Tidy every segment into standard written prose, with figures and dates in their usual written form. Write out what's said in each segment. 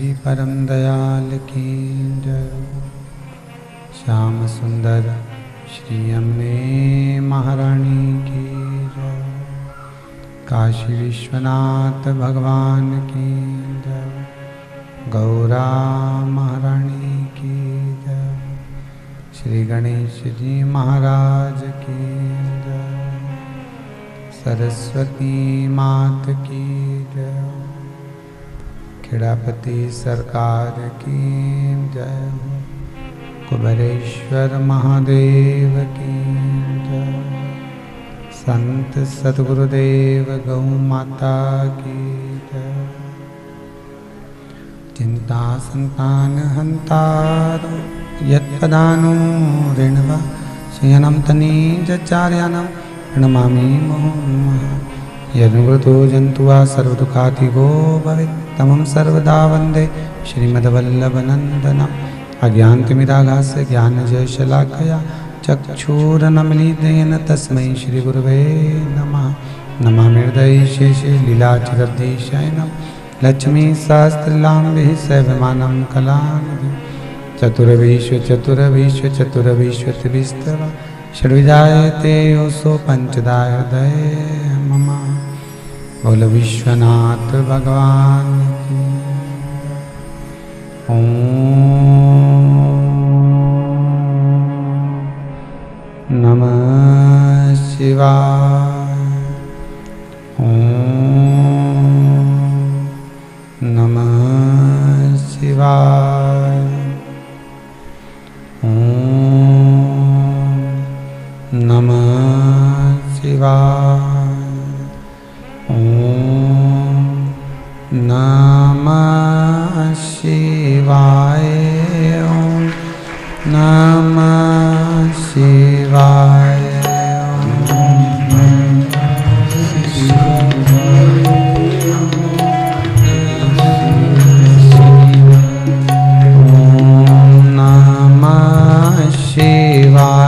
जी परम दयाल की जय। श्याम सुंदर श्री अम्बे महारानी की जय। काशी विश्वनाथ भगवान की जय। गौरा महारानी की जय। श्री गणेश जी महाराज की जय। सरस्वती मात की जय। खेड़ापति सरकार की जय। कुबेरेश्वर महादेव की जय। संत सद्गुरुदेव गौ माता की जय। चिंता संतान हंतारो यत्पदानो ऋणवा शयनं तनीजचार्याणां प्रणमामि मुहुर्मुहुः। यन्मृतो जन्तुवा सर्वदुःखातिगो भवेत् तमं सर्वदा वन्दे श्रीमद्वल्लभनन्दनम्। अज्ञानतिमिरागास्य ज्ञानजयशलाकया चक्षुरुन्मीलितेन तस्मै श्रीगुरवे नमः। नमामि हृदये शेषे लीलाचिरब्धिशयनं लक्ष्मीशास्त्रलाम्बिः सेव्यमानं कलानिधिं। चतुर्विश्व षड्विजायते योऽसो पंचदा हृदय मम। बोल विश्वनाथ भगवान की। ओम नमः शिवाय। ओम नमः शिवाय। नमः शिवाय। ओम नमः शिवाय।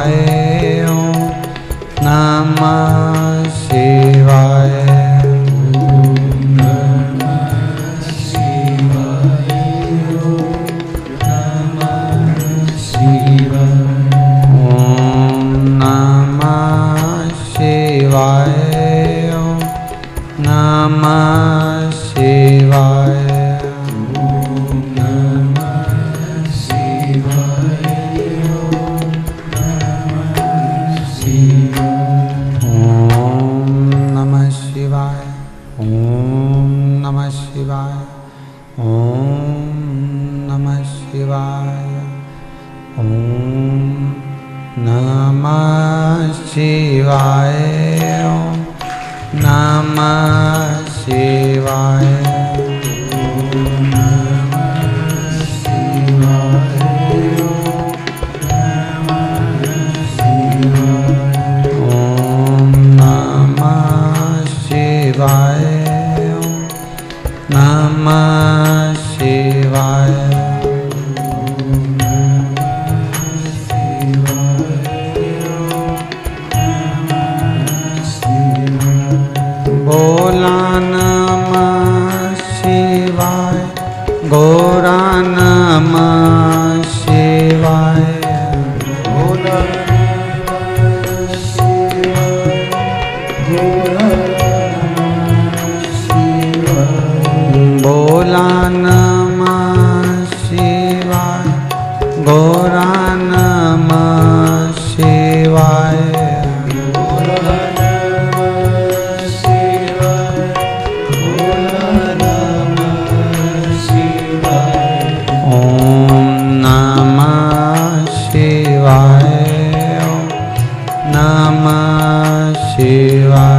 ओम नमः शिवाय।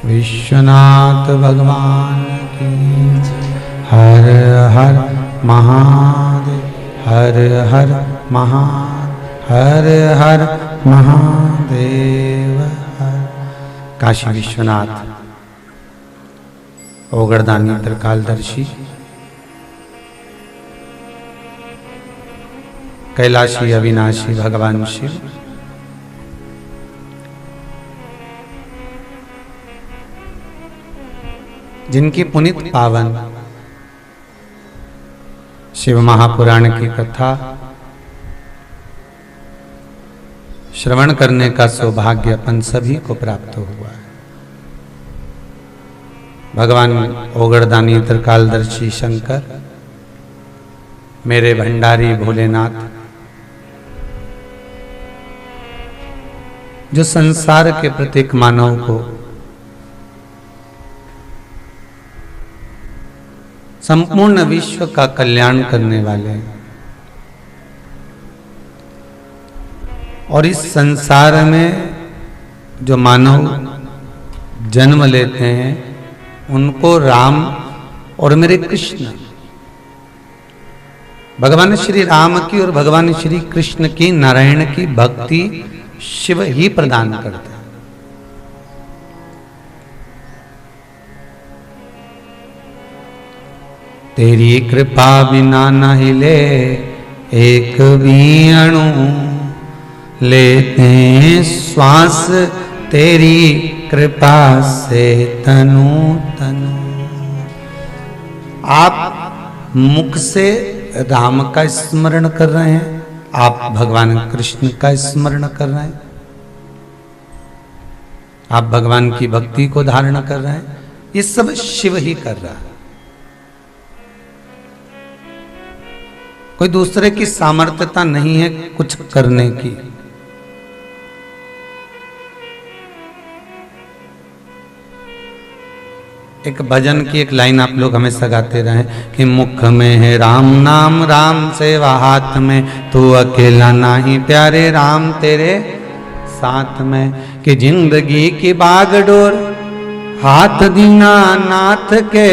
विश्वनाथ भगवान की हर हर महादेव हर हर हर हर महादेव हर। काशी विश्वनाथ ओगरदानी त्रिकालदर्शी कैलाशी अविनाशी भगवान शिव जिनकी पुनित पावन शिव महापुराण की कथा श्रवण करने का सौभाग्य अपन सभी को प्राप्त हुआ है। भगवान ओगरदानी त्रिकालदर्शी शंकर, मेरे भंडारी भोलेनाथ, जो संसार के प्रत्येक मानव को संपूर्ण विश्व का कल्याण करने वाले हैं और इस संसार में जो मानव जन्म लेते हैं उनको राम और मेरे कृष्ण, भगवान श्री राम की और भगवान श्री कृष्ण की, नारायण की भक्ति शिव ही प्रदान करते हैं। तेरी कृपा बिना न हिले एक भी अणु, लेते श्वास तेरी कृपा से तनु तनु। आप मुख से राम का स्मरण कर रहे हैं, आप भगवान कृष्ण का स्मरण कर रहे हैं, आप भगवान की भक्ति को धारण कर रहे हैं, ये सब शिव ही कर रहा है। कोई दूसरे की सामर्थ्यता नहीं है कुछ करने की। एक भजन की एक लाइन आप लोग हमेशा गाते रहे कि मुख में है राम नाम, राम सेवा हाथ में, तू अकेला नाही प्यारे राम तेरे साथ में। कि जिंदगी की बागडोर हाथ दीना नाथ के,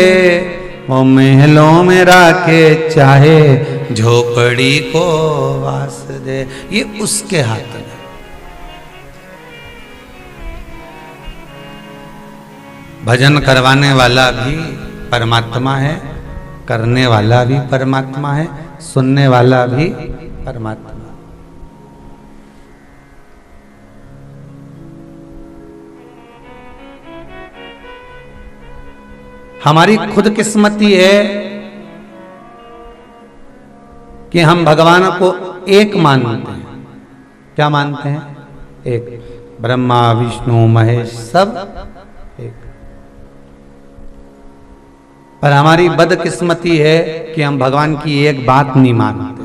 वो महलों में राके चाहे झोपड़ी को वास दे, ये उसके हाथ में। भजन करवाने वाला भी परमात्मा है, करने वाला भी परमात्मा है, सुनने वाला भी परमात्मा। हमारी खुद किस्मती है कि हम भगवान को एक मानते हैं। क्या मानते हैं? एक। ब्रह्मा विष्णु महेश सब एक। पर हमारी बदकिस्मती है कि हम भगवान की एक बात नहीं मानते।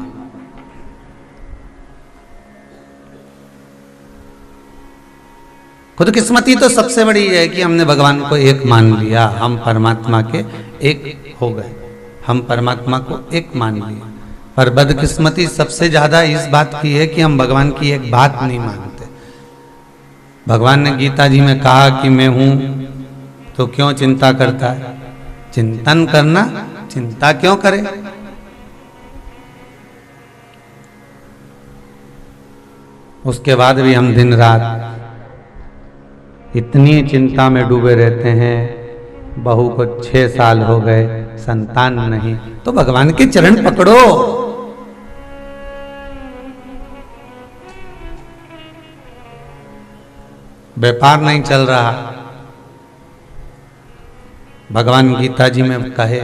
खुद किस्मती तो सबसे बड़ी है कि हमने भगवान को एक मान लिया, हम परमात्मा के एक हो गए, हम परमात्मा को एक मान लिया। पर बदकिस्मती सबसे ज्यादा इस बात की है कि हम भगवान की एक बात नहीं मानते। भगवान ने गीता जी में कहा कि मैं हूं तो क्यों चिंता करता है? चिंतन करना, चिंता क्यों करे? उसके बाद भी हम दिन रात इतनी चिंता में डूबे रहते हैं। बहू को 6 साल हो गए, संतान नहीं, तो भगवान के चरण पकड़ो। व्यापार नहीं चल रहा, भगवान गीता जी में कहे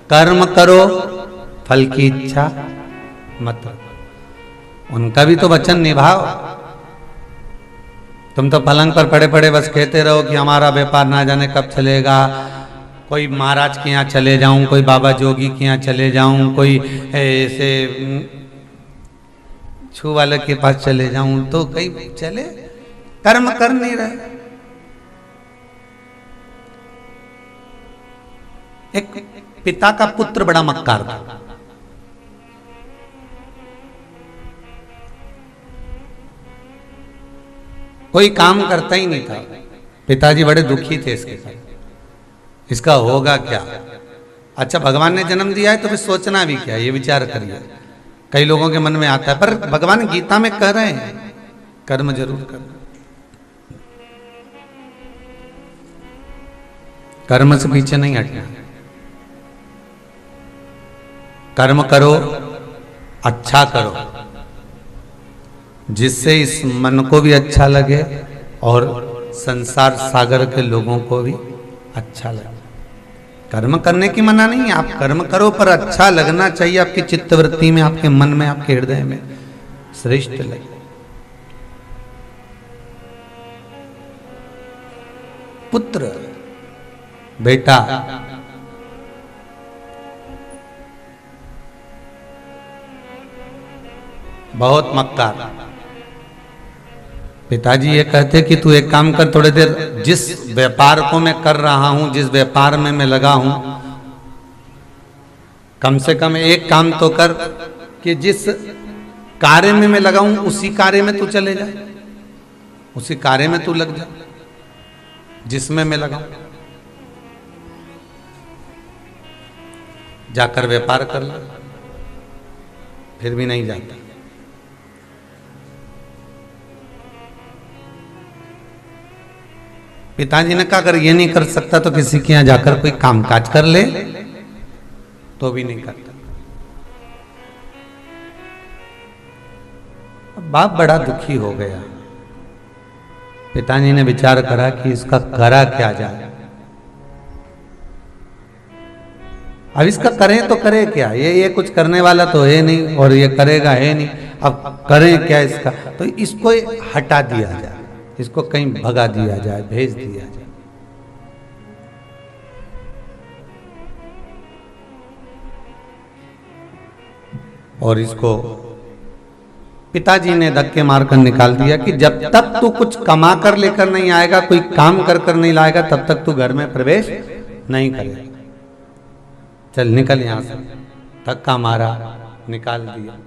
कर्म करो फल की इच्छा मत। उनका भी तो वचन निभाओ। तुम तो पलंग पर पड़े पड़े बस कहते रहो कि हमारा व्यापार ना जाने कब चलेगा। कोई महाराज के यहाँ चले जाऊं, कोई बाबा जोगी के यहाँ चले जाऊं, कोई ऐसे छू वाले के पास चले जाऊं, तो कहीं चले, कर्म कर नहीं रहे। एक पिता का पुत्र बड़ा मक्कार था। कोई काम करता ही नहीं था। पिताजी बड़े दुखी थे इसके साथ, इसका होगा क्या। अच्छा भगवान ने जन्म दिया है तो फिर सोचना भी क्या, ये विचार करिए। कई लोगों के मन में आता है, पर भगवान गीता में कह रहे हैं कर्म जरूर करना, कर्म से पीछे नहीं हटना। कर्म करो, अच्छा करो, जिससे इस मन को भी अच्छा लगे और संसार सागर के लोगों को भी अच्छा लगे। कर्म करने की मना नहीं है, आप कर्म करो पर अच्छा लगना चाहिए, आपकी चित्तवृत्ति में, आपके मन में, आपके हृदय में श्रेष्ठ लगे। पुत्र, बेटा, बहुत मक्कार। पिताजी ये कहते कि तू एक काम कर, थोड़ी देर जिस व्यापार को मैं कर रहा हूं, जिस व्यापार में मैं लगा हूं, कम से कम एक काम तो कर कि जिस कार्य में मैं लगा हूं उसी कार्य में तू चले जा, उसी कार्य में तू लग जा जिसमें मैं लगा हूं। जाकर व्यापार कर ला, फिर भी नहीं जाता। पिताजी ने कहा अगर ये नहीं कर सकता तो किसी के यहां जाकर कोई कामकाज कर ले, तो भी नहीं करता। बाप बड़ा दुखी हो गया। पिताजी ने विचार करा कि इसका करा क्या जाए। अब इसका करें तो करे क्या, ये कुछ करने वाला तो है नहीं और ये करेगा है नहीं, अब करें क्या इसका। तो इसको हटा दिया जाए, इसको कहीं भगा दिया जाए, भेज दिया जाए। और इसको पिताजी ने धक्के मारकर निकाल दिया कि जब तक तू कुछ कमा कर लेकर नहीं आएगा, कोई काम कर कर नहीं लाएगा, तब तक तू घर में प्रवेश नहीं करेगा। चल निकल यहां से। धक्का मारा, निकाल दिया।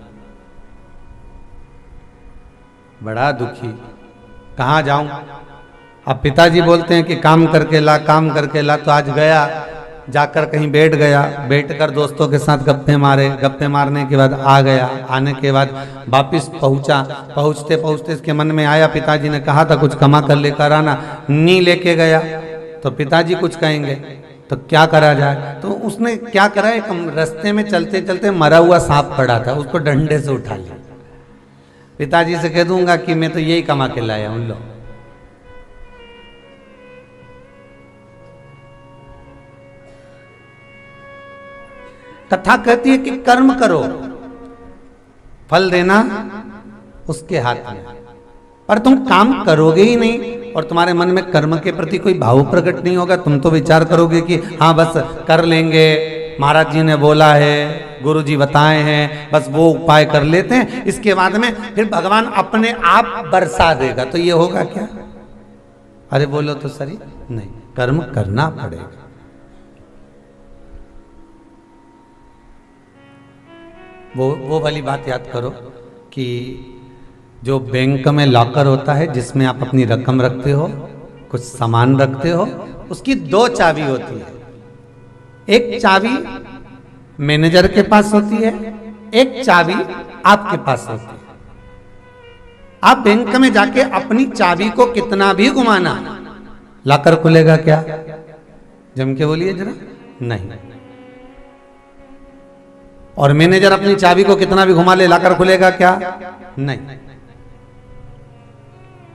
बड़ा दुखी, कहाँ जाऊं। अब पिताजी बोलते हैं कि काम करके ला, काम करके ला। तो आज गया, जाकर कहीं बैठ गया, बैठकर दोस्तों के साथ गप्पे मारे, गप्पे मारने के बाद आ गया। आने के बाद वापिस पहुंचा, पहुंचते पहुंचते इसके मन में आया पिताजी ने कहा था कुछ कमा कर लेकर आना, नहीं लेके गया तो पिताजी कुछ कहेंगे, तो क्या करा जाए। तो उसने क्या करा, एक रास्ते में चलते चलते मरा हुआ सांप पड़ा था, उसको डंडे से उठा लिया। पिताजी से कह दूंगा कि मैं तो यही कमा के लाया हूं, लो। कथा कहती है कि कर्म करो, फल देना उसके हाथ में। पर तुम काम करोगे ही नहीं और तुम्हारे मन में कर्म के प्रति कोई भाव प्रकट नहीं होगा। तुम तो विचार करोगे कि हाँ बस कर लेंगे, महाराज जी ने बोला है, गुरु जी बताए हैं, बस वो उपाय कर लेते हैं, इसके बाद में फिर भगवान अपने आप बरसा देगा। तो ये होगा क्या? अरे बोलो तो सही, नहीं, कर्म करना पड़ेगा। वो वाली बात याद करो कि जो बैंक में लॉकर होता है जिसमें आप अपनी रकम रखते हो, कुछ सामान रखते हो, उसकी दो चाबी होती है। एक चाबी मैनेजर के पास होती है, एक चाबी आपके पास होती है। आप बैंक में जाके अपनी चाबी को कितना भी घुमाना, लॉकर खुलेगा क्या? जम के बोलिए जरा, नहीं। और मैनेजर अपनी चाबी को कितना भी घुमा ले, लॉकर खुलेगा क्या? नहीं।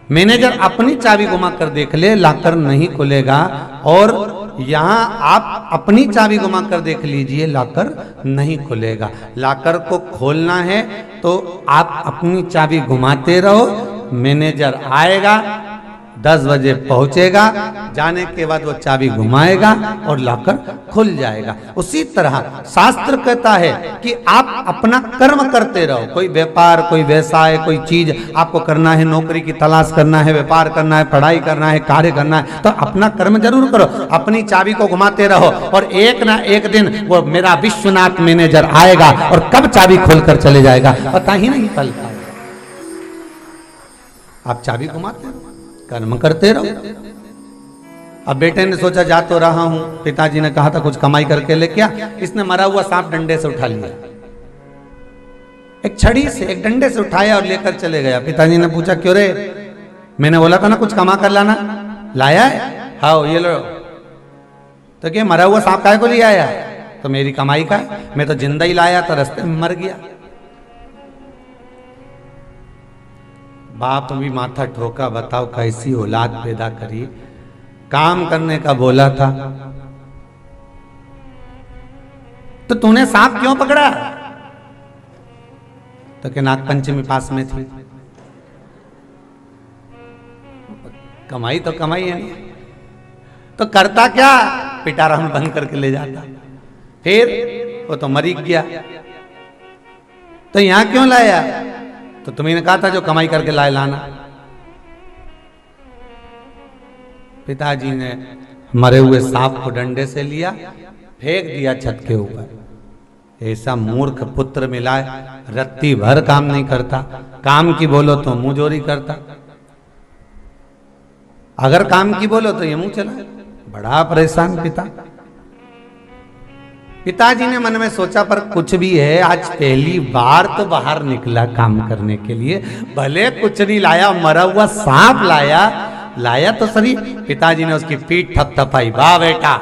मैनेजर अपनी चाबी घुमा कर देख ले, लॉकर नहीं खुलेगा। और यहां आप अपनी चाबी घुमा कर देख लीजिए, लॉकर नहीं खुलेगा। लॉकर को खोलना है तो आप अपनी चाबी घुमाते रहो, मैनेजर आएगा, 10 बजे पहुंचेगा, जाने के बाद वो चाबी घुमाएगा और लॉकर खुल जाएगा। उसी तरह शास्त्र कहता है कि आप अपना कर्म करते रहो। कोई व्यापार, कोई व्यवसाय, कोई चीज आपको करना है, नौकरी की तलाश करना है, व्यापार करना है, पढ़ाई करना है, कार्य करना है, तो अपना कर्म जरूर करो, अपनी चाबी को घुमाते रहो। और एक ना एक दिन वो मेरा विश्वनाथ मैनेजर आएगा और कब चाबी खोलकर चले जाएगा पता ही नहीं चलता। आप चाबी घुमाते रहो, कर्म करते रहो। अब बेटे ने सोचा जा तो रहा हूं, पिताजी ने कहा था कुछ कमाई करके लेके आ। इसने मरा हुआ सांप डंडे से उठा लिया, एक छड़ी से एक डंडे से उठाया और लेकर चले गया। पिताजी ने पूछा क्यों रे, मैंने बोला था ना कुछ कमा कर लाना, लाया है? हाँ ये लो। तो क्या मरा हुआ सांप काहे को ले आया? तो मेरी कमाई का है, मैं तो जिंदा ही लाया था, रास्ते में मर गया। बाप भी माथा ठोका, बताओ कैसी औलाद पैदा करी, काम करने का बोला था तो तूने सांप क्यों पकड़ा? तो क्या नागपंचमी पास में थी, कमाई तो कमाई है नहीं, तो करता क्या, पिटारा में बंद करके ले जाता। फिर वो तो मरी गया, तो यहां क्यों लाया? तो तुम्हें कहा था जो कमाई करके लाए लाना। पिताजी ने मरे हुए सांप को डंडे से लिया, फेंक दिया छत के ऊपर। ऐसा मूर्ख पुत्र मिला है, रत्ती भर काम नहीं करता, काम की बोलो तो मुंह जोरी करता, अगर काम की बोलो तो ये मुंह चला। बड़ा परेशान पिता। पिताजी ने मन में सोचा पर कुछ भी है, आज पहली बार तो बाहर निकला काम करने के लिए, भले कुछ नहीं लाया, मरा हुआ सांप लाया तो सही। पिताजी ने उसकी पीठ थपथपाई, वाह बेटा,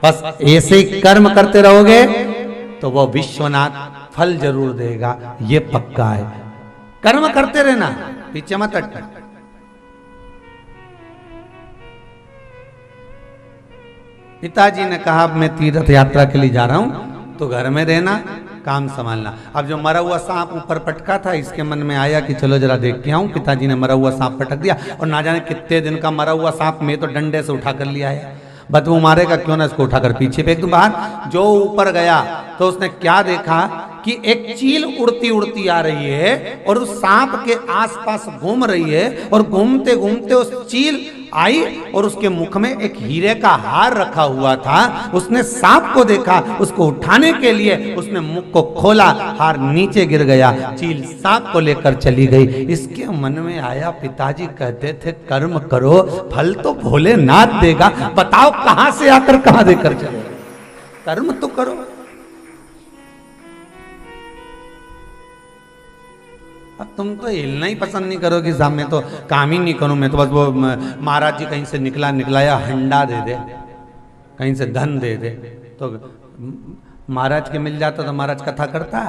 बस ऐसे ही कर्म करते रहोगे तो वो विश्वनाथ फल जरूर देगा, ये पक्का है। कर्म करते रहना, पीछे मत हटना। पिताजी ने कहा मैं तीर्थ यात्रा के लिए जा रहा हूं, तो घर में रहना, काम संभालना। अब जो मरा हुआ सांप ऊपर पटका था, इसके मन में आया कि चलो जरा देख के आऊं। पिताजी ने मरा हुआ सांप पटक दिया, और ना जाने कितने दिन का मरा हुआ सांप मैं तो डंडे से उठा कर लिया है। बदबू मारेगा क्यों ना, इसको उठाकर पीछे फेंक दूं बाहर। जो ऊपर गया तो उसने क्या देखा कि एक चील उड़ती उड़ती आ रही है और उस सांप के आसपास घूम रही है, और घूमते घूमते उस चील आई और उसके मुख में एक हीरे का हार रखा हुआ था। उसने सांप को देखा, उसको उठाने के लिए उसने मुख को खोला, हार नीचे गिर गया, चील सांप को लेकर चली गई। इसके मन में आया, पिताजी कहते थे कर्म करो, फल तो भोलेनाथ देगा, बताओ कहां से आकर कहां देकर चले, कर्म तो करो। अब तुम तो हिलना ही पसंद नहीं करोगे, साहब मैं तो काम ही नहीं करूं, मैं तो बस वो महाराज जी कहीं से निकलाया हंडा दे दे, कहीं से धन दे दे, तो महाराज के मिल जाता तो महाराज कथा करता।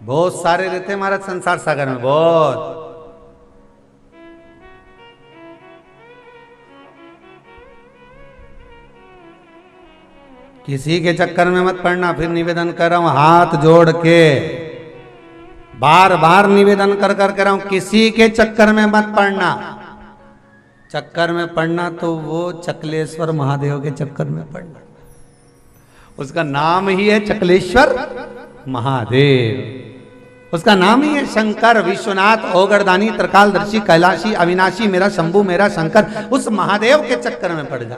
बहुत सारे रहते महाराज संसार सागर में, बहुत। किसी के चक्कर में मत पड़ना, फिर निवेदन कर रहा हूं हाथ जोड़ के, बार बार निवेदन कर कर रहा हूं, किसी के चक्कर में मत पड़ना। चक्कर में पड़ना तो वो चकलेश्वर महादेव के चक्कर में पड़ना, उसका नाम ही है चकलेश्वर महादेव, उसका नाम ही है शंकर, विश्वनाथ, ओगरदानी, त्रिकालदर्शी, कैलाशी, अविनाशी, मेरा शंभू, मेरा शंकर। उस महादेव के चक्कर में पड़ जा।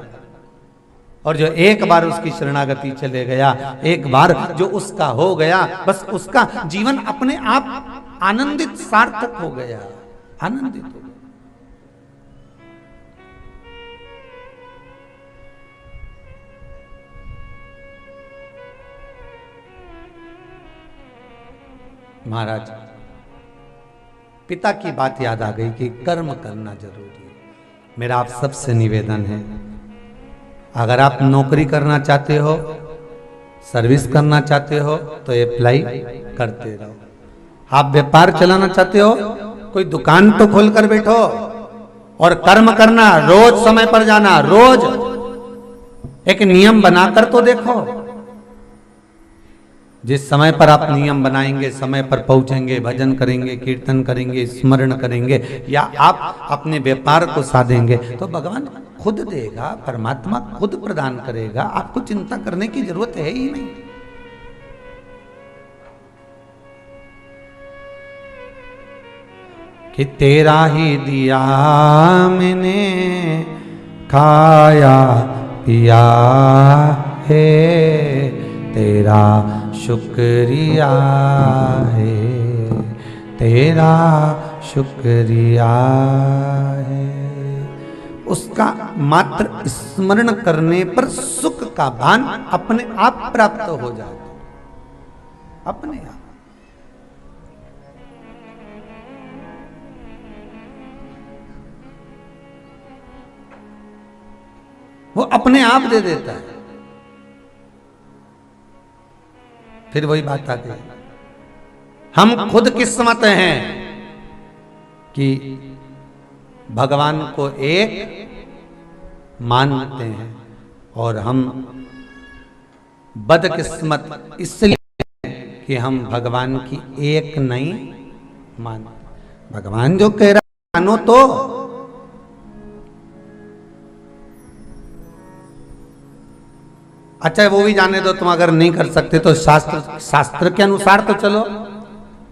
और जो एक बार उसकी शरणागति चले गया, एक बार जो उसका हो गया, बस उसका जीवन अपने आप आनंदित सार्थक हो गया, आनंदित हो गया। महाराज, पिता की बात याद आ गई कि कर्म करना जरूरी है। मेरा आप सबसे निवेदन है, अगर आप नौकरी करना चाहते हो, सर्विस करना चाहते हो, तो अप्लाई करते रहो। आप व्यापार चलाना चाहते हो, कोई दुकान तो खोल कर बैठो, और कर्म करना, रोज समय पर जाना, रोज एक नियम बनाकर तो देखो। जिस समय पर आप नियम बनाएंगे, समय पर पहुंचेंगे, भजन करेंगे, कीर्तन करेंगे, स्मरण करेंगे, या आप अपने व्यापार को साधेंगे, तो भगवान खुद देगा, परमात्मा खुद प्रदान करेगा, आपको चिंता करने की जरूरत है ही नहीं। कि तेरा ही दिया मैंने खाया पिया है, तेरा शुक्रिया है, तेरा शुक्रिया है। उसका मात्र स्मरण करने पर सुख का भान अपने आप प्राप्त हो जाता, अपने आप। वो अपने आप दे देता है। फिर वही बात आती है, हम खुद किस्मत हैं कि भगवान को एक मानते हैं, और हम बदकिस्मत इसलिए कि हम भगवान की एक नहीं मानते। भगवान जो कह रहा मानो तो, अच्छा वो भी जाने दो, तुम अगर नहीं कर सकते तो शास्त्र के अनुसार तो चलो,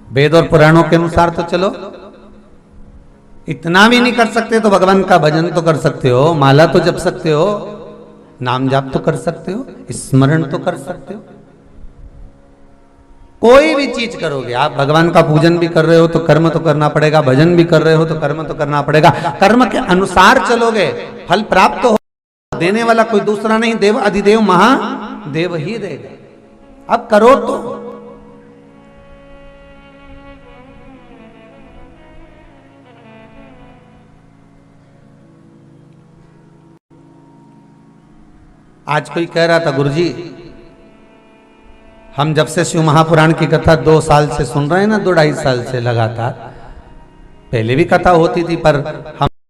वेद और पुराणों के अनुसार तो चलो। इतना भी नहीं कर सकते तो भगवान का भजन तो कर सकते हो, माला तो जप सकते हो, नाम जाप तो कर सकते हो, स्मरण तो कर सकते हो। कोई भी चीज करोगे आप, भगवान का पूजन भी कर रहे हो तो कर्म तो करना पड़ेगा, भजन भी कर रहे हो तो कर्म तो करना पड़ेगा। कर्म के अनुसार चलोगे फल प्राप्त हो, देने वाला कोई दूसरा नहीं, देव अधिदेव महादेव ही देगा। अब करो तो। आज कोई कह रहा था, गुरुजी हम जब से शिव महापुराण की कथा 2 साल से सुन रहे हैं ना, 2-2.5 साल से लगातार, पहले भी कथा होती थी पर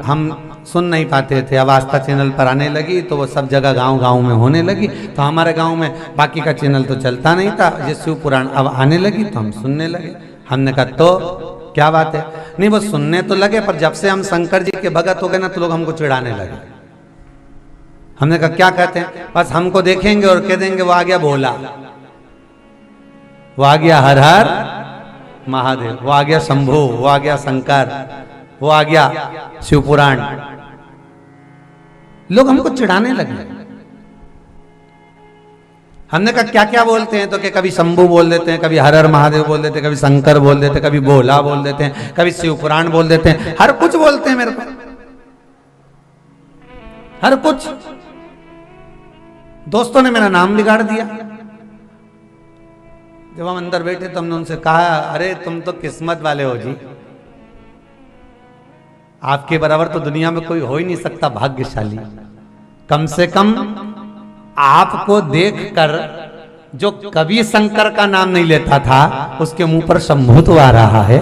हम सुन नहीं पाते थे। अब आस्था चैनल पर आने लगी तो वो सब जगह गांव-गांव में होने लगी, तो हमारे गांव में बाकी का चैनल तो चलता नहीं था, ये शिव पुराण अब आने लगी तो हम सुनने लगे। हमने कहा तो क्या बात है, नहीं वो सुनने तो लगे, पर जब से हम शंकर जी के भगत हो गए ना तो लोग हमको चिढ़ाने लगे। हमने कहा क्या कहते हैं, बस हमको देखेंगे और कह देंगे वो आ गया भोला, वो आ गया हर हर महादेव, वो आ गया शंभू, वो आ गया शंकर, वो आ गया शिव पुराण। लोग हमको चिढ़ाने लगे। हमने कहा क्या क्या बोलते हैं, तो कि कभी शंभू बोल देते हैं, कभी हर हर महादेव बोल देते हैं, कभी शंकर बोल देते हैं, कभी भोला बोल देते हैं, कभी शिव पुराण बोल देते हैं, हर कुछ बोलते हैं मेरे को, हर कुछ। दोस्तों ने मेरा नाम बिगाड़ दिया। जब हम अंदर बैठे तो हमने उनसे कहा, अरे तुम तो किस्मत वाले हो जी, आपके बराबर तो दुनिया में कोई हो ही नहीं सकता भाग्यशाली। कम से कम आपको देखकर जो कभी शंकर का नाम नहीं लेता था उसके मुंह पर शंभू तो आ रहा है,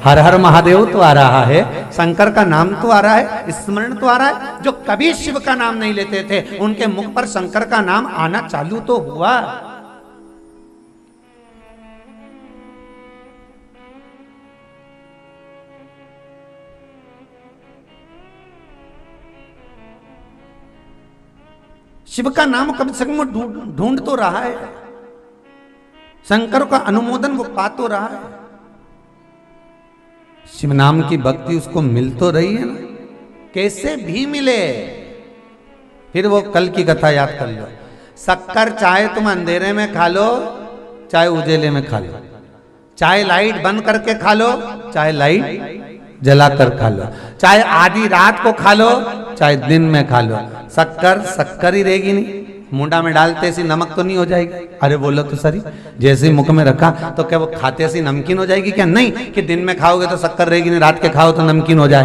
हर हर महादेव तो आ रहा है, शंकर का नाम तो आ रहा है, स्मरण तो आ रहा है। जो कभी शिव का नाम नहीं लेते थे उनके मुख पर शंकर का नाम आना चालू तो हुआ। शिव का नाम कम से कम ढूंढ तो रहा है, शंकर का अनुमोदन वो पा तो रहा है, शिव नाम की भक्ति उसको मिल तो रही है ना, कैसे भी मिले। फिर वो कल की कथा याद कर लो, शक्कर चाहे तुम अंधेरे में खा लो चाहे उजेले में खा लो, चाहे लाइट बंद करके खा लो चाहे लाइट जलाकर खा लो, चाहे आधी रात को खा लो चाहे दिन में खा लो, शक्कर शक्कर ही रहेगी नहीं। मुंडा में डालते ऐसी नमक तो नहीं हो जाएगी? अरे बोलो तो सही, जैसे मुख में रखा तो क्या वो खाते ऐसी नमकीन हो जाएगी क्या? नहीं, कि दिन में खाओगे तो शक्कर रहेगी नहीं, रात के खाओ तो नमकीन हो जाए।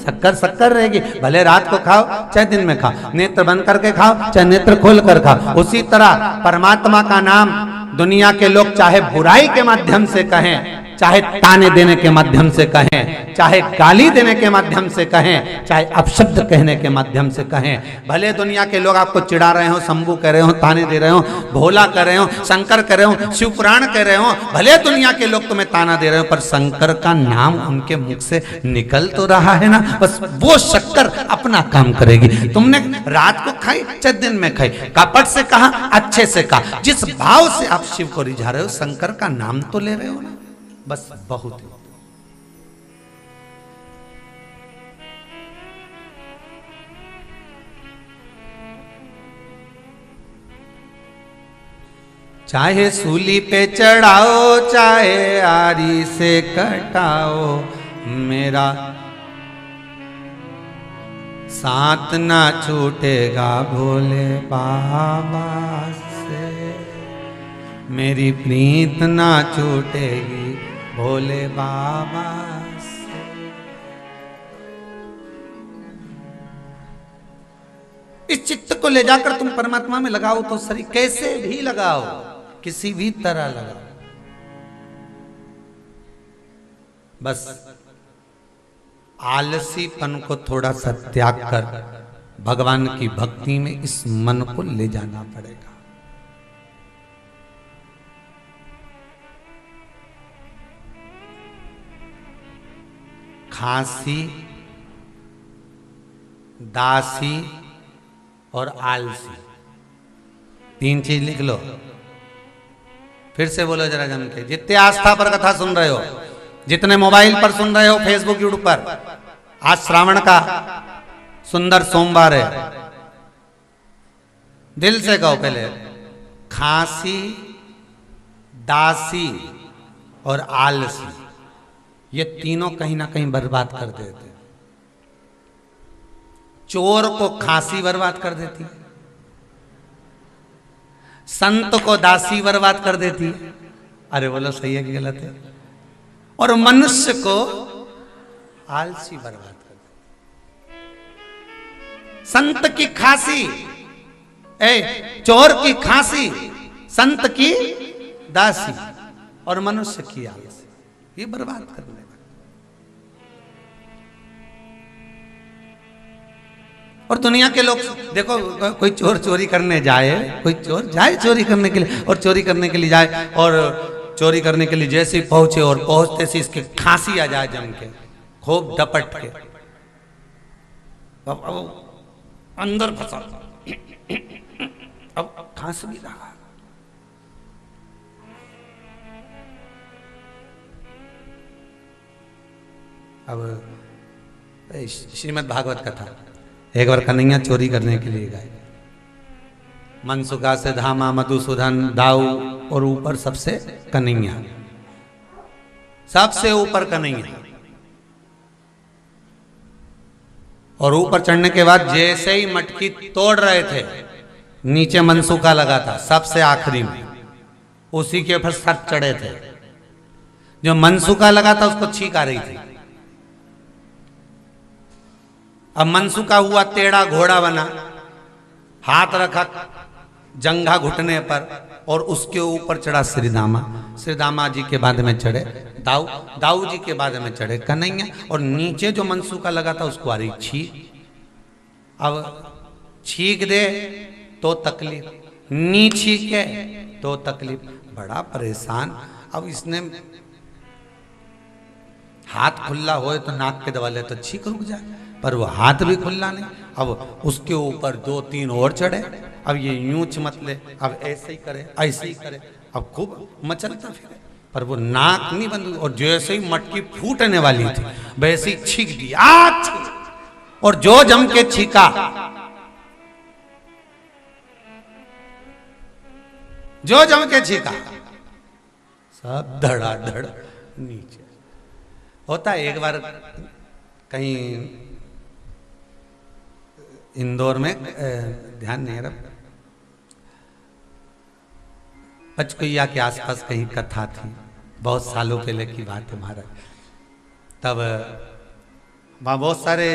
शक्कर शक्कर रहेगी, भले रात को खाओ चाहे दिन में खाओ, नेत्र बंद करके खाओ चाहे नेत्र खोल कर खाओ। उसी तरह परमात्मा का नाम दुनिया के लोग चाहे बुराई के माध्यम से कहें, चाहे ताने देने के माध्यम से कहें, चाहे गाली देने के माध्यम से कहें, चाहे अपशब्द कहने के माध्यम से कहें, भले दुनिया के लोग आपको चिढ़ा रहे हो, शंभू कह रहे हो, ताने दे रहे हो, भोला कह रहे हो, शंकर कह रहे हो, शिव पुराण कह रहे हो, भले दुनिया के लोग तुम्हें ताना दे रहे हो, पर शंकर का नाम उनके मुख से निकल तो रहा है ना। बस वो शक्कर अपना काम करेगी। तुमने रात को खाई चाहे दिन में खाई, कपट से कहा अच्छे से कहा, जिस भाव से आप शिव को रिझा रहे हो, शंकर का नाम तो ले रहे हो ना, बस बहुत है। चाहे सूली पे चढ़ाओ चाहे आरी से कटाओ, मेरा साथ ना छूटेगा भोले बाबा से, मेरी प्रीत ना छूटेगी भोले बाबा से। इस चित्त को ले जाकर तुम परमात्मा में लगाओ तो सही, कैसे भी लगाओ, किसी भी तरह लगाओ, बस आलसीपन को थोड़ा सा त्याग कर भगवान की भक्ति में इस मन को ले जाना पड़ेगा। खांसी, दासी और आलसी, तीन चीज लिख लो। फिर से बोलो जरा जम के, जितने आस्था पर कथा सुन रहे हो, जितने मोबाइल पर सुन रहे हो, फेसबुक यूट्यूब पर, आज श्रावण का सुंदर सोमवार है, दिल से कहो पहले, खांसी, दासी और आलसी, ये तीनों कहीं ना कहीं बर्बाद कर देते। चोर को खांसी बर्बाद कर देती है, संत को दासी बर्बाद कर देती है, अरे बोलो सही है कि गलत है, और मनुष्य को आलसी बर्बाद कर देती। संत की खांसी, चोर की खांसी, संत की दासी और मनुष्य की आलसी, ये बर्बाद करने वाला। और दुनिया के लोग देखो, कोई चोर चोरी करने जाए, कोई चोर जाए चोरी करने के लिए, और चोरी करने के लिए जाए, और चोरी करने के लिए जैसे ही पहुंचे और पहुंचते से इसके खांसी आ जाए जम के, खूब डपट के, अब अंदर फंसा, अब खांस भी रहा। अब श्रीमद् भागवत कथा, एक बार कन्हैया चोरी करने के लिए गए, मनसुखा से धामा, मधुसूदन, दाऊ, और ऊपर सबसे कन्हैया, सबसे ऊपर कन्हैया। और ऊपर चढ़ने के बाद जैसे ही मटकी तोड़ रहे थे, नीचे मनसुखा लगा था सबसे आखिरी में, उसी के ऊपर सर चढ़े थे। जो मनसुखा लगा था उसको छींक आ रही थी। अब मनसुखा हुआ टेढ़ा घोड़ा बना, हाथ रखा जंघा घुटने पर, और उसके ऊपर चढ़ा श्रीदामा, श्रीदामा जी के बाद में चढ़े दाऊ, दाऊ जी के बाद में चढ़े कन्हैया, और नीचे जो मनसुखा लगा था उसको आ रही छींक। अब छींक दे तो तकलीफ, नी छींके तो तकलीफ, बड़ा परेशान। अब इसने हाथ खुला होए तो नाक के दबा ले तो छींक रुक जाए, पर वो हाथ भी खुला नहीं। अब उसके ऊपर दो तीन और चढ़े, अब ये यूं मत ले, अब ऐसे ही करे, ऐसे ही करे, अब खूब मचलता फिरे, पर वो नाक नहीं बंद। और जैसे ही मटकी फूटने वाली थी वैसे ही छींक दी, और जो जम के छींका, जो जम के छींका, सब धड़ाधड़ नीचे। होता है एक बार कहीं इंदौर में, ध्यान नहीं रहा, पचकुइया के आसपास कहीं कथा थी, बहुत सालों पहले की बात है महाराज। तब वहाँ बहुत सारे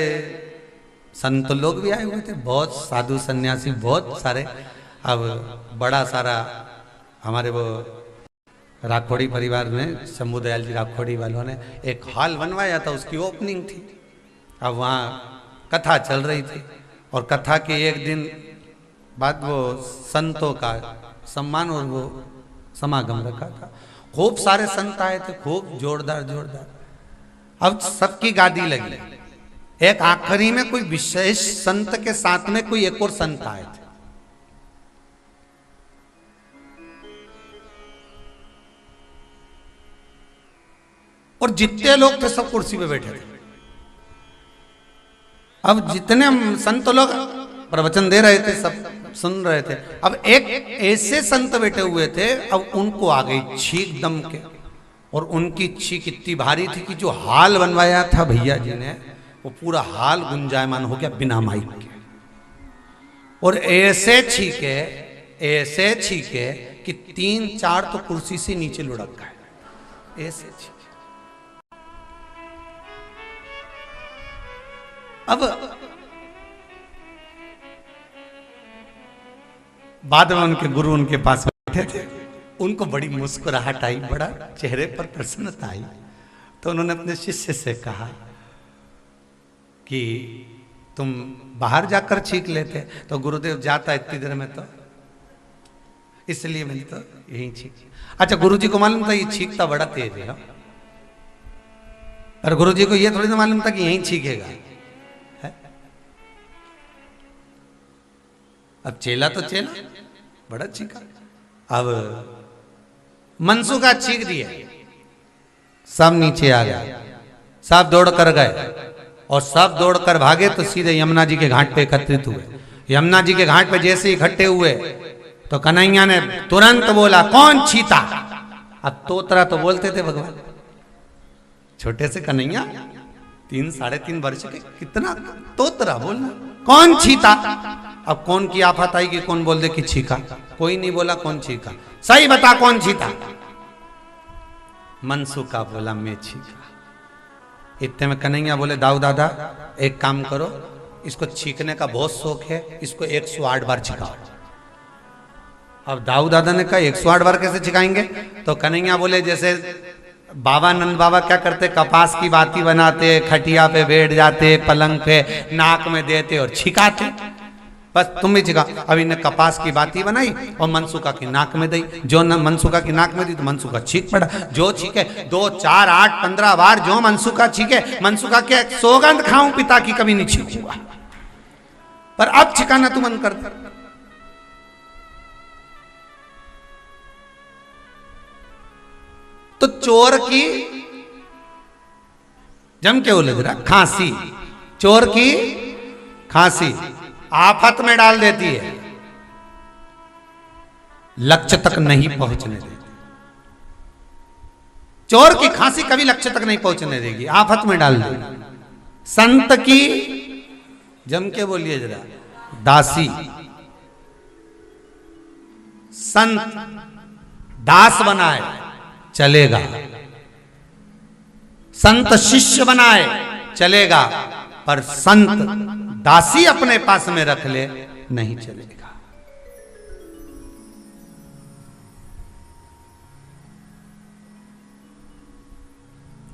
संत लोग भी आए हुए थे, बहुत साधु सन्यासी, बहुत सारे। अब बड़ा सारा हमारे वो राखोड़ी परिवार ने, शंभू दयाल जी राखोड़ी वालों ने एक हॉल बनवाया था, उसकी ओपनिंग थी। अब वहाँ कथा चल रही थी, और कथा के एक दिन बाद वो संतों का सम्मान और वो समागम रखा था। खूब सारे संत आए थे, खूब जोरदार जोरदार। अब सबकी गादी लगी, एक आखिरी में कोई विशेष संत के साथ में कोई एक और संत आए थे। और जितने लोग थे सब कुर्सी पे बैठे थे। अब जितने संत लोग प्रवचन दे रहे थे, सब सुन रहे थे। अब एक ऐसे संत बैठे हुए थे, अब उनको आ गई छींक दम के, और उनकी छींक इतनी भारी थी कि जो हाल बनवाया था भैया जी ने, वो पूरा हाल गुंजायमान हो गया बिना माइक के। और ऐसे छींके कि 3-4 तो कुर्सी से नीचे लुढ़क गए, ऐसे छींके। अब बाद में उनके गुरु उनके पास बैठे थे, उनको बड़ी मुस्कुराहट आई, बड़ा चेहरे पर प्रसन्नता आई। तो उन्होंने अपने शिष्य से कहा कि तुम बाहर जाकर छींक लेते। तो गुरुदेव जाता इतनी देर में, तो इसलिए मैंने तो यही छींक। अच्छा, गुरुजी को मालूम था ये छींकता बड़ा तेज है, और गुरुजी को ये थोड़ी ना मालूम था कि यही छींकेगा। अब चेला तो चेला बड़ा चीखा। अब मनसुखा चीख दिया, सब नीचे आ गए, सब दौड़ कर गए, और सब दौड़ कर भागे तो सीधे यमुना जी के घाट पे एकत्रित हुए। यमुना जी के घाट पे जैसे ही इकट्ठे हुए तो कन्हैया ने तुरंत बोला, कौन छीता। अब तोतरा तो बोलते थे भगवान, छोटे से कन्हैया 3-3.5 वर्ष के, कितना तोतरा बोलना, कौन छीता। अब कौन की आफत आई कि कौन बोल दे कि छीका, कोई नहीं बोला कौन छीका, सही बता कौन छीता। मनसुखा बोला मैं छीका। इतने में कन्हैया बोले, दाऊ दादा एक काम करो, इसको छीकने का बहुत शौक है, इसको 108 बार छिकाओ। अब दाऊ दादा ने कहा 108 बार कैसे छिकाएंगे। तो कन्हैया बोले, जैसे बाबा नंद बाबा क्या करते, कपास की बाती बनाते, खटिया पे बैठ जाते, पलंग पे नाक में देते और छिकाते, बस तुम भी छिका। अब इन्हें कपास की बाती बनाई और मनसुखा की नाक में दी। जो मनसुखा की नाक में दी तो मनसुखा छींक पड़ा। जो छीके 2, 4, 8, 15 बार जो मनसुखा छीके, मनसुखा के सौगंध खाऊं पिता की कभी नहीं छीकूंगा, पर अब छिकाना तू मन कर। तो चोर की जम के बोले जरा खांसी, चोर की खांसी आफत में डाल देती है, लक्ष्य तक नहीं पहुंचने देती। चोर की खांसी कभी लक्ष्य तक नहीं पहुंचने देगी, आफत में डाल देगी। संत की जम के बोलिए जरा दासी, संत दास बनाए चलेगा, संत शिष्य बनाए चलेगा, पर संत दासी अपने पास में रख ले नहीं चलेगा।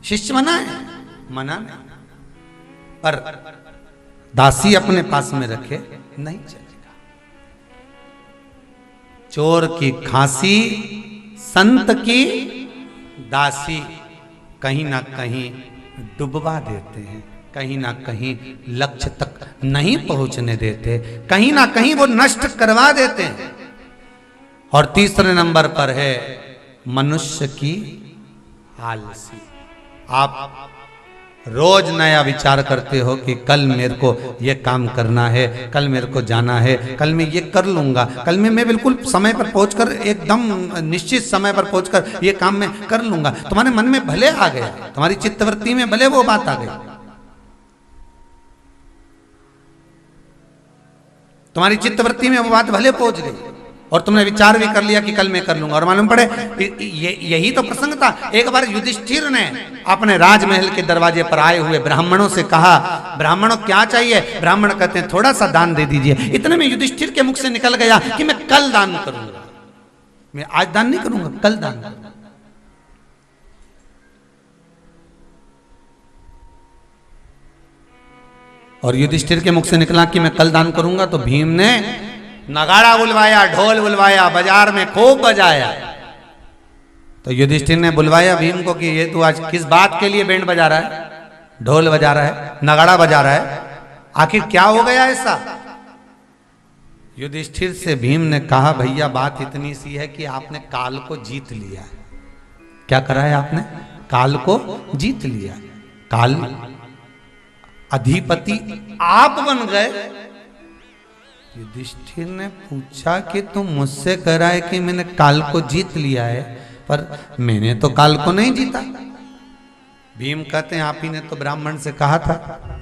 शिष्य मना है, मना नहीं, पर दासी अपने पास में रखे नहीं चलेगा। चोर की खांसी, संत की दासी कहीं ना कहीं डुबवा देते हैं, कहीं ना कहीं लक्ष्य तक नहीं पहुंचने देते, कहीं ना कहीं वो नष्ट करवा देते हैं। और तीसरे नंबर पर है मनुष्य की आलसी। आप रोज नया विचार करते हो कि कल मेरे को ये काम करना है, कल मेरे को जाना है, कल मैं ये कर लूंगा, कल मैं बिल्कुल समय पर पहुंचकर, एकदम निश्चित समय पर पहुंचकर ये काम मैं कर लूंगा। तुम्हारे मन में भले आ गया, तुम्हारी चित्तवृत्ति में भले वो बात आ गई, तुम्हारी चित्तवृत्ति में वो बात भले पहुंच गई, और तुमने विचार भी कर लिया कि कल मैं कर लूंगा। और मालूम पड़े यही तो प्रसंग था। एक बार युधिष्ठिर ने अपने राजमहल के दरवाजे पर आए हुए ब्राह्मणों से कहा, ब्राह्मणों क्या चाहिए। ब्राह्मण कहते हैं थोड़ा सा दान दे दीजिए। इतने में युधिष्ठिर के मुख से निकल गया कि मैं कल दान करूंगा, मैं आज दान नहीं करूंगा, कल दान करूंगा। और युधिष्ठिर के मुख से निकला कि मैं कल दान करूंगा, तो भीम ने नगाड़ा बुलवाया, ढोल बुलवाया, बाजार में खूब बजाया। तो युधिष्ठिर ने बुलवाया भीम को कि ये तू आज किस बात के लिए बैंड बजा रहा है, ढोल बजा रहा है, नगाड़ा बजा रहा है, आखिर क्या हो गया ऐसा। युधिष्ठिर से भीम ने कहा, भैया बात इतनी सी है कि आपने काल को जीत लिया है। क्या करा है आपने, काल को जीत लिया। काल अधिपति आप बन गए, युधिष्ठिर ने पूछा कि तुम मुझसे कह रहा है कि मैंने काल को जीत लिया है, पर मैंने तो काल को नहीं जीता। भीम कहते हैं आप ही ने तो ब्राह्मण से कहा था